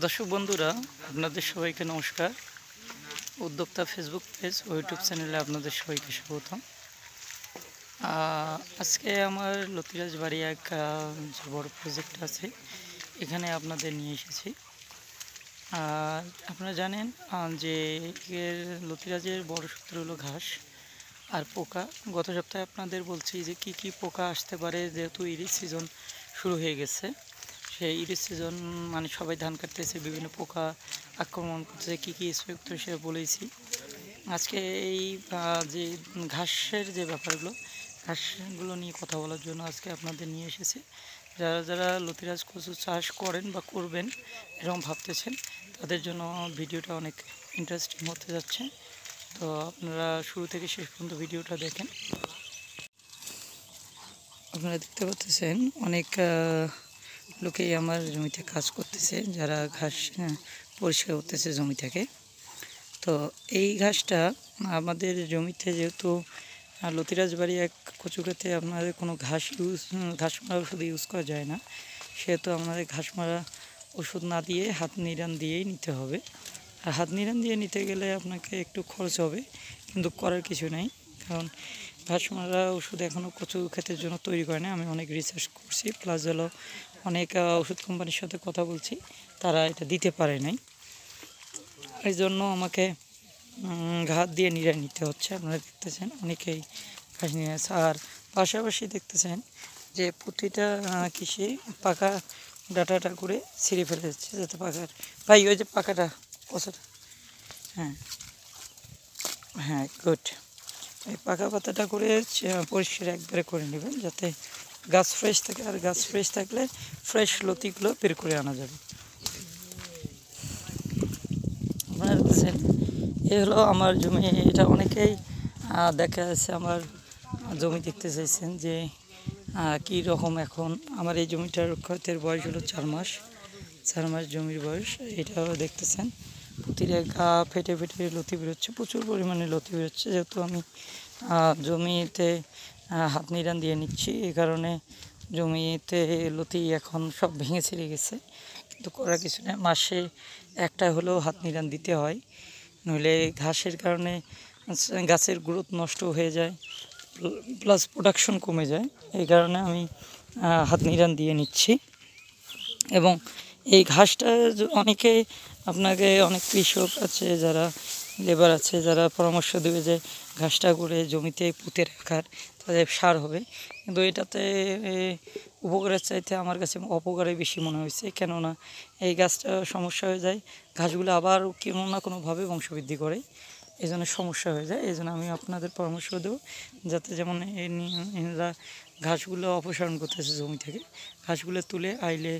দর্শক বন্ধুরা, আপনাদের সবাইকে নমস্কার। উদ্যোক্তা ফেসবুক পেজ ও ইউটিউব চ্যানেলে আপনাদের সবাইকে স্বাগতম। আজকে আমার লতিরাজ বাড়ি এক যে বড় প্রজেক্ট আছে, এখানে আপনাদের নিয়ে এসেছি। আর আপনারা জানেন যে এর লতিরাজের বড় শত্রু হলো ঘাস আর পোকা। গত সপ্তাহে আপনাদের বলছি যে কি কি পোকা আসতে পারে, যেহেতু ইরিশ সিজন শুরু হয়ে গেছে। সেই ইরিশ সিজন মানে সবাই ধান কাটতেছে, বিভিন্ন পোকা আক্রমণ করতেছে, কী কী স্প্রে করতে সে বলেছি। আজকে এই যে ঘাসের যে ব্যাপারগুলো, ঘাসগুলো নিয়ে কথা বলার জন্য আজকে আপনাদের নিয়ে এসেছি। যারা যারা লতিরাজ কচু চাষ করেন বা করবেন এরকম ভাবতেছেন, তাদের জন্য ভিডিওটা অনেক ইন্টারেস্টিং হতে যাচ্ছে। তো আপনারা শুরু থেকে শেষ পর্যন্ত ভিডিওটা দেখেন। আপনারা দেখতে পাচ্ছেন অনেক লোকেই আমার জমিতে কাজ করতেছে, যারা ঘাস পরিষ্কার করতেছে জমি থেকে। তো এই ঘাসটা আমাদের জমিতে, যেহেতু লতিরাজ বাড়ি এক কচুকাতে আপনাদের কোনো ঘাস মারা ওষুধ ইউজ করা যায় না, সেহেতু আমাদের ঘাস মারা ওষুধ না দিয়ে হাত নিড়ান দিয়েই নিতে হবে। আর হাত নিড়ান দিয়ে নিতে গেলে আপনাকে একটু খরচ হবে, কিন্তু করার কিছু নেই। কারণ ঘাস মারা ওষুধ এখনও কচু ক্ষেতের জন্য তৈরি করে না। আমি অনেক রিসার্চ করছি, প্লাস হলো অনেক ওষুধ কোম্পানির সাথে কথা বলছি, তারা এটা দিতে পারে নাই। এই জন্য আমাকে ঘাত দিয়ে নিড়াই নিতে হচ্ছে। আপনারা দেখতেছেন অনেকেই ঘাস নিয়ে আছে। আর পাশাপাশি দেখতেছেন যে প্রতিটা কৃষি পাকা ডাটাটা করে ছিঁড়ে ফেলে যাচ্ছে, যাতে পাকার ভাই ওই যে পাকাটা কষাটা, হ্যাঁ হ্যাঁ গুড। এই পাকা পাতাটা করে পরিষ্কার একবারে করে নেবেন, যাতে গাছ ফ্রেশ থাকে। আর গাছ ফ্রেশ থাকলে ফ্রেশ লতিগুলো বের করে আনা যাবে। আপনারা দেখছেন এ হলো আমার জমি। এটা অনেকেই দেখা যাচ্ছে আমার জমি দেখতে চাইছেন যে কী রকম। এখন আমার এই জমিটার ক্ষেতের বয়স হলো 4 মাস জমির বয়স। এটাও দেখতেছেন প্রতিটা গা ফেটে ফেটে লতি বেরোচ্ছে, প্রচুর পরিমাণে লতি বেরোচ্ছে। যেহেতু আমি জমিতে হাত নিড়ান দিয়ে নিচ্ছি, এই কারণে জমিতে লতি এখন সব ভেঙে ছিঁড়ে গেছে। কিন্তু করার কিছু নেই, মাসে একটা হলেও হাত নিড়ান দিতে হয়, নইলে ঘাসের কারণে গাছের গ্রোথ নষ্ট হয়ে যায়, প্লাস প্রোডাকশন কমে যায়। এই কারণে আমি হাত নিড়ান দিয়ে নিচ্ছি। এবং এই ঘাসটা অনেকে আপনাকে অনেক কৃষক আছে, যারা লেবার আছে, যারা পরামর্শ দেবে যে ঘাসটা করে জমিতে পুঁতে রাখার, তাদের সার হবে। কিন্তু এটাতে উপকারের চাইতে আমার কাছে অপকারই বেশি মনে হয়েছে। কেননা এই গাছটা সমস্যা হয়ে যায়, ঘাসগুলো আবার কোনো না কোনোভাবে বংশবৃদ্ধি করে, এই জন্য সমস্যা হয়ে যায়। এই জন্য আমি আপনাদের পরামর্শ দেবো যাতে যেমন এরা ঘাসগুলো অপসারণ করতেছে জমি থেকে, ঘাসগুলো তুলে আইলে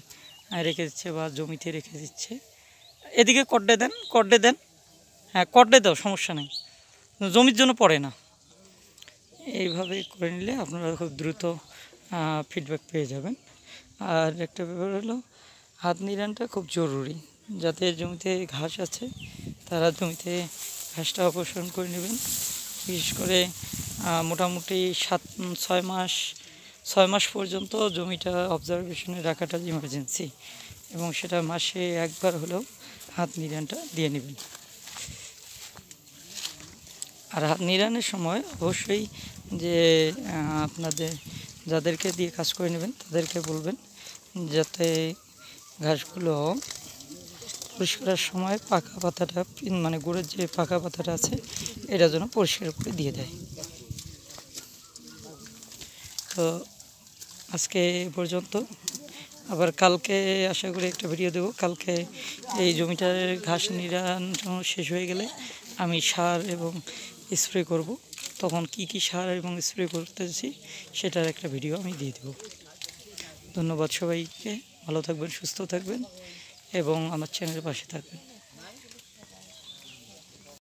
রেখে দিচ্ছে বা জমিতে রেখে দিচ্ছে। এদিকে কড্ডে দেন, হ্যাঁ কড্ডে দাও, সমস্যা নেই, জমির জন্য পড়ে না। এইভাবে করে নিলে আপনারা খুব দ্রুত ফিডব্যাক পেয়ে যাবেন। আর একটা ব্যাপার হলো, হাত নিড়ানটা খুব জরুরি। যাদের জমিতে ঘাস আছে তারা জমিতে ঘাসটা অপসারণ করে নেবেন। বিশেষ করে মোটামুটি 6 মাস পর্যন্ত জমিটা অবজারভেশনে রাখাটা ইমার্জেন্সি, এবং সেটা মাসে একবার হলেও হাত নিড়ানটা দিয়ে নেবেন। আর হাত নিড়ানের সময় অবশ্যই যে আপনাদের যাদেরকে দিয়ে কাজ করে নেবেন তাদেরকে বলবেন যাতে ঘাসগুলো পরিষ্কারের সময় পাকা পাতাটা, মানে গুড়ের যে পাকা পাতাটা আছে, এটা যেন পরিষ্কার করে দিয়ে দেয়। তো আজকে এ পর্যন্ত। আবার কালকে আশা করি একটা ভিডিও দেবো। কালকে এই জমিটার ঘাস নিড়ান শেষ হয়ে গেলে আমি সার এবং স্প্রে করব। তখন কি কি সার এবং স্প্রে করতেছি সেটার একটা ভিডিও আমি দিয়ে দেবো। ধন্যবাদ সবাইকে। ভালো থাকবেন, সুস্থ থাকবেন এবং আমার চ্যানেলের পাশে থাকবেন।